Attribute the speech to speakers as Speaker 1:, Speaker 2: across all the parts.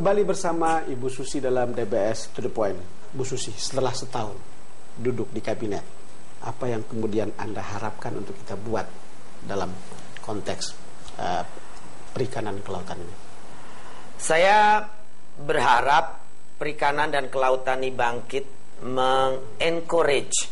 Speaker 1: Kembali bersama Ibu Susi dalam DBS To The Point. Bu Susi, setelah setahun duduk di kabinet, apa yang kemudian Anda harapkan untuk kita buat dalam konteks perikanan kelautan ini?
Speaker 2: Saya berharap perikanan dan kelautan ini bangkit, mengencourage,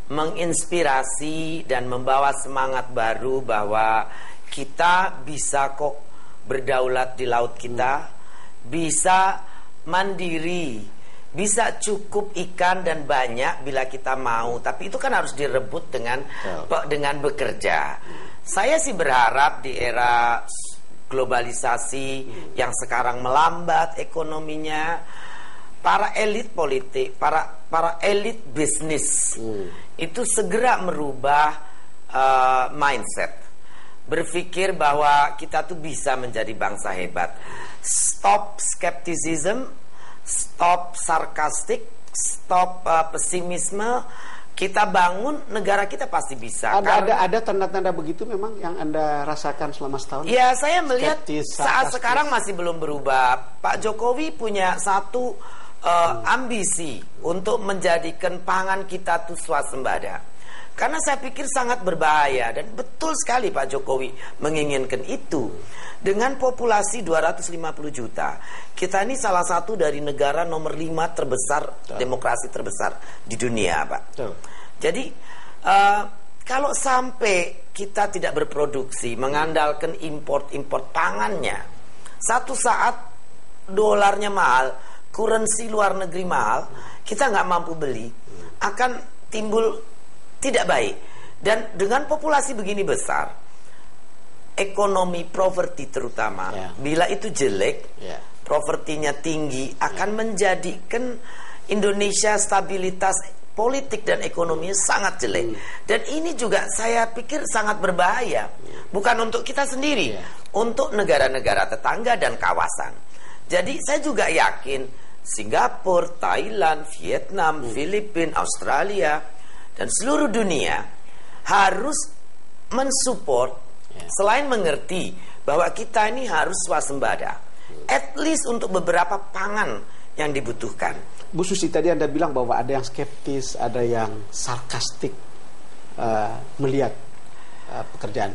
Speaker 2: menginspirasi dan membawa semangat baru bahwa kita bisa kok berdaulat di laut kita, bisa mandiri, bisa cukup ikan dan banyak bila kita mau. Tapi itu kan harus direbut dengan bekerja. Saya sih berharap di era globalisasi yang sekarang melambat ekonominya, para elit politik, para elit bisnis itu segera merubah mindset, berpikir bahwa kita tuh bisa menjadi bangsa hebat. Stop skepticism, stop sarkastik, stop pesimisme. Kita bangun negara kita pasti bisa.
Speaker 1: Ada tanda-tanda begitu memang yang Anda rasakan selama setahun?
Speaker 2: Ya, saya melihat
Speaker 1: skeptis,
Speaker 2: saat sekarang masih belum berubah. Pak Jokowi punya satu ambisi untuk menjadikan pangan kita tuh swasembada. Karena saya pikir sangat berbahaya, dan betul sekali Pak Jokowi menginginkan itu. Dengan populasi 250 juta, kita ini salah satu dari negara nomor 5 terbesar, demokrasi terbesar di dunia, Pak. Jadi kalau sampai kita tidak berproduksi, mengandalkan import pangannya, satu saat dolarnya mahal, currency luar negeri mahal, kita nggak mampu beli, akan timbul tidak baik. Dan dengan populasi begini besar, ekonomi properti terutama, bila itu jelek, propertinya tinggi, akan menjadikan Indonesia stabilitas politik dan ekonominya sangat jelek. Dan ini juga saya pikir sangat berbahaya, bukan untuk kita sendiri, untuk negara-negara tetangga dan kawasan. Jadi saya juga yakin Singapura, Thailand, Vietnam, Filipina, Australia dan seluruh dunia harus mensupport, selain mengerti bahwa kita ini harus swasembada, at least untuk beberapa pangan yang dibutuhkan.
Speaker 1: Bu Susi, tadi Anda bilang bahwa ada yang skeptis, ada yang sarkastik melihat pekerjaan.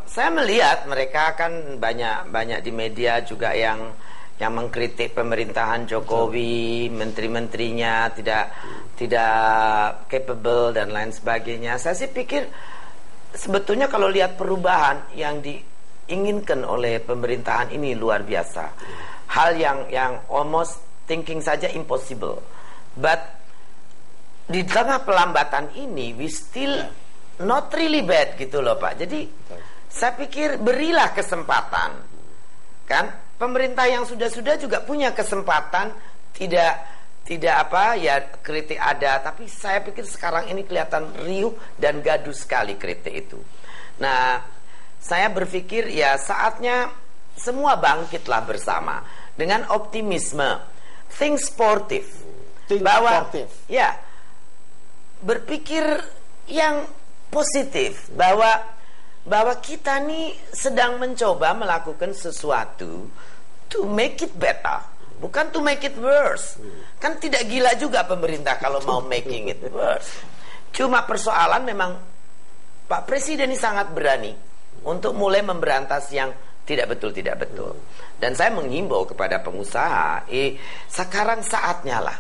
Speaker 2: Saya melihat mereka kan banyak di media juga yang mengkritik pemerintahan Jokowi, menteri-menterinya tidak capable dan lain sebagainya. Saya sih pikir sebetulnya kalau lihat perubahan yang diinginkan oleh pemerintahan ini luar biasa. Hal yang almost thinking saja impossible. But di tengah pelambatan ini we still not really bad gitu loh, Pak. Jadi saya pikir berilah kesempatan. Kan pemerintah yang sudah juga punya kesempatan, tidak kritik ada, tapi saya pikir sekarang ini kelihatan riuh dan gaduh sekali kritik itu. Nah, saya berpikir ya saatnya semua bangkitlah bersama dengan optimisme, think sportif, ya berpikir yang positif bahwa kita nih sedang mencoba melakukan sesuatu to make it better, bukan to make it worse. Kan tidak gila juga pemerintah kalau mau making it worse. Cuma persoalan memang Pak Presiden ini sangat berani untuk mulai memberantas yang tidak betul. Dan saya menghimbau kepada pengusaha, sekarang saatnya lah.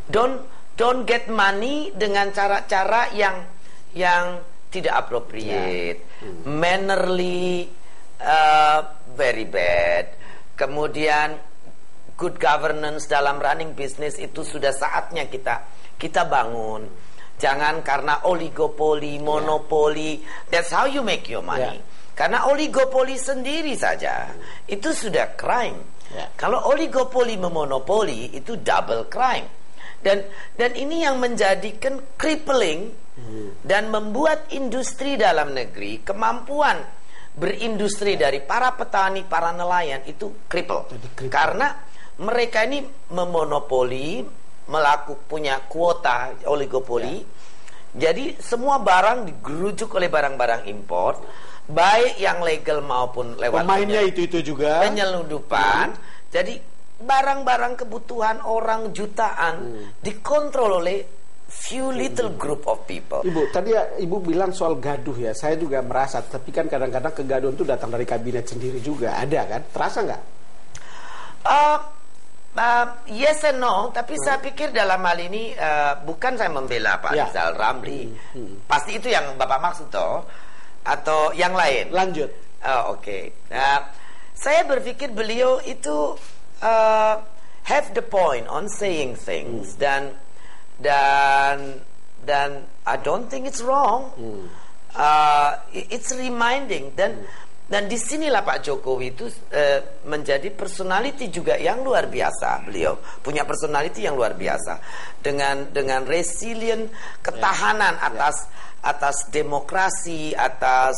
Speaker 2: Don't get money dengan cara-cara yang tidak appropriate, mannerly, very bad. Kemudian good governance dalam running business itu sudah saatnya kita bangun. Jangan karena oligopoli, monopoli, that's how you make your money. Karena oligopoli sendiri saja itu sudah crime. Kalau oligopoli memonopoli itu double crime. Dan ini yang menjadikan crippling dan membuat industri dalam negeri, kemampuan berindustri dari para petani, para nelayan itu cripple. Karena mereka ini memonopoli, punya kuota oligopoli. Jadi semua barang digerujuk oleh barang-barang impor, baik yang legal maupun lewat
Speaker 1: pemainnya itu juga
Speaker 2: penyelundupan. Jadi barang-barang kebutuhan orang jutaan dikontrol oleh few little group of people.
Speaker 1: Ibu, tadi Ibu bilang soal gaduh ya. Saya juga merasa, tapi kan kadang-kadang kegaduhan itu datang dari kabinet sendiri juga. Ada kan? Terasa nggak?
Speaker 2: Yes and no, tapi saya pikir dalam hal ini bukan saya membela Pak Rizal Ramli. Pasti itu yang Bapak maksud toh, atau yang lain.
Speaker 1: Lanjut.
Speaker 2: Oke. Saya berpikir beliau itu have the point on saying things dan I don't think it's wrong. It's reminding dan disinilah Pak Jokowi itu menjadi personality juga yang luar biasa. Beliau punya personality yang luar biasa dengan resilient ketahanan atas demokrasi, atas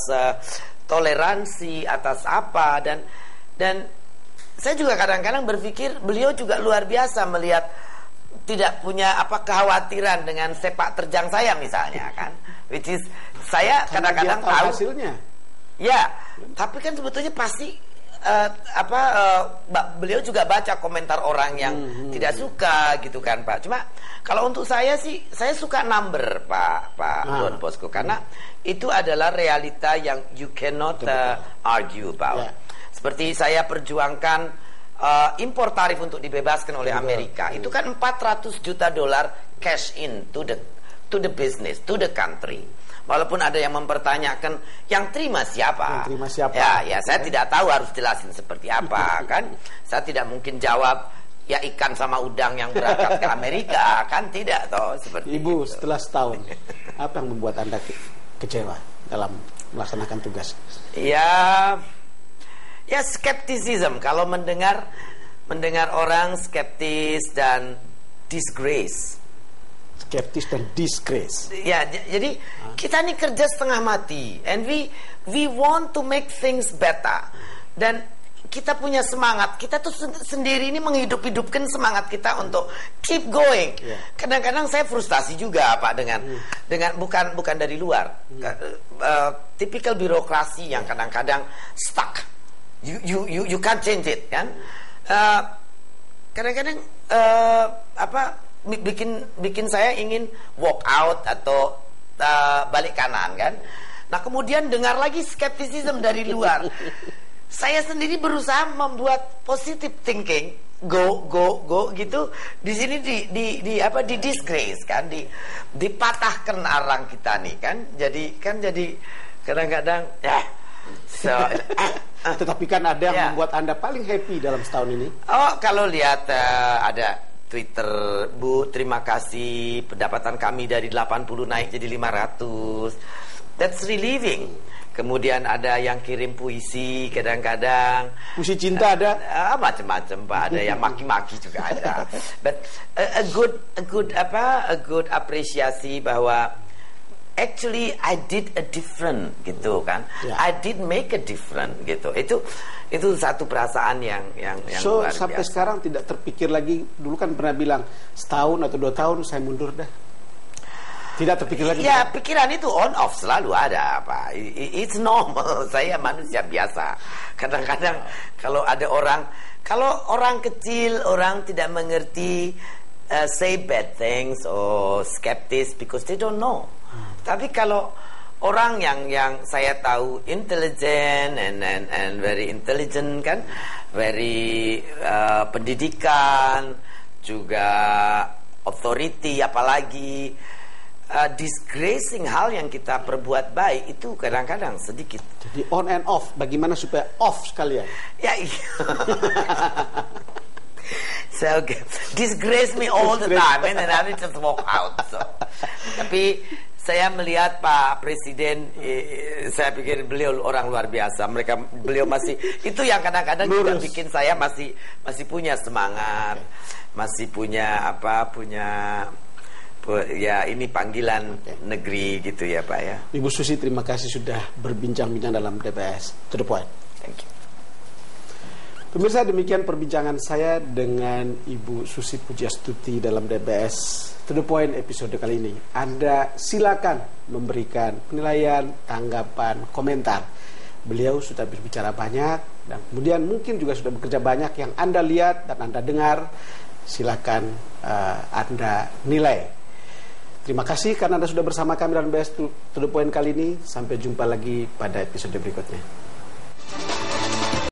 Speaker 2: toleransi, atas apa dan saya juga kadang-kadang berpikir beliau juga luar biasa melihat tidak punya kekhawatiran dengan sepak terjang saya misalnya kan, which is saya kadang-kadang tahu
Speaker 1: hasilnya.
Speaker 2: Ya, tapi kan sebetulnya pasti beliau juga baca komentar orang yang tidak suka gitu kan Pak. Cuma kalau untuk saya sih, saya suka number Pak Don Bosco karena itu adalah realita yang you cannot argue about. Seperti saya perjuangkan impor tarif untuk dibebaskan oleh Amerika. Itu kan $400 juta cash in to the business, to the country. Walaupun ada yang mempertanyakan yang terima siapa?
Speaker 1: Yang terima siapa?
Speaker 2: Ya, saya tidak tahu harus jelasin seperti apa kan. Saya tidak mungkin jawab ya ikan sama udang yang berangkat ke Amerika kan, tidak toh seperti
Speaker 1: Ibu
Speaker 2: itu.
Speaker 1: Setelah setahun apa yang membuat Anda kecewa dalam melaksanakan tugas?
Speaker 2: Ya skepticism, kalau mendengar orang skeptis dan disgrace.
Speaker 1: Skeptis dan disgrace.
Speaker 2: Ya, jadi kita ini kerja setengah mati and we want to make things better. Dan kita punya semangat, kita tuh sendiri ini menghidup-hidupkan semangat kita untuk keep going. Kadang-kadang saya frustasi juga Pak dengan bukan dari luar. Typical birokrasi yang kadang-kadang stuck. You can't change it kan. Kadang-kadang bikin saya ingin walk out atau balik kanan kan. Nah kemudian dengar lagi skepticism dari luar. Saya sendiri berusaha membuat positive thinking, go gitu. Di sini di disgrace kan, dipatahkan arang kita nih kan. Jadi kadang-kadang
Speaker 1: Tetapi kan ada yang membuat Anda paling happy dalam setahun ini.
Speaker 2: Kalau lihat ada Twitter, Bu, terima kasih pendapatan kami dari 80 naik jadi 500. That's relieving. Kemudian ada yang kirim puisi kadang-kadang.
Speaker 1: Puisi cinta ada?
Speaker 2: Macam-macam Pak, ada yang maki-maki juga ada. But a good apresiasi bahwa actually I did a different gitu kan. I did make a different gitu. Itu satu perasaan yang
Speaker 1: so,
Speaker 2: luar biasa.
Speaker 1: Sampai sekarang tidak terpikir lagi. Dulu kan pernah bilang setahun atau 2 tahun saya mundur dah. Tidak terpikir lagi.
Speaker 2: Ya, pikiran itu on off selalu ada Pak. It's normal. Saya manusia biasa. Kadang-kadang kalau orang kecil, orang tidak mengerti, say bad things or skeptis because they don't know. Tapi kalau orang yang saya tahu intelligent and very intelligent kan, very pendidikan, juga authority, apalagi disgracing hal yang kita perbuat baik itu kadang-kadang sedikit.
Speaker 1: Jadi on and off, bagaimana supaya off sekalian?
Speaker 2: Ya so disgrace me all the time and then I will just walk out. So. Tapi saya melihat Pak Presiden, saya pikir beliau orang luar biasa. Beliau masih itu yang kadang-kadang juga bikin saya masih punya semangat, masih punya ya ini panggilan negeri gitu ya Pak ya.
Speaker 1: Ibu Susi, terima kasih sudah berbincang-bincang dalam DBS To The Point.
Speaker 2: Thank you.
Speaker 1: Pemirsa, demikian perbincangan saya dengan Ibu Susi Pujiastuti dalam DBS To The Point episode kali ini. Anda silakan memberikan penilaian, tanggapan, komentar Beliau sudah berbicara banyak dan kemudian mungkin juga sudah bekerja banyak yang Anda lihat dan Anda dengar. Silakan Anda nilai. Terima kasih karena Anda sudah bersama kami dalam BS To The Point kali ini. Sampai jumpa lagi pada episode berikutnya.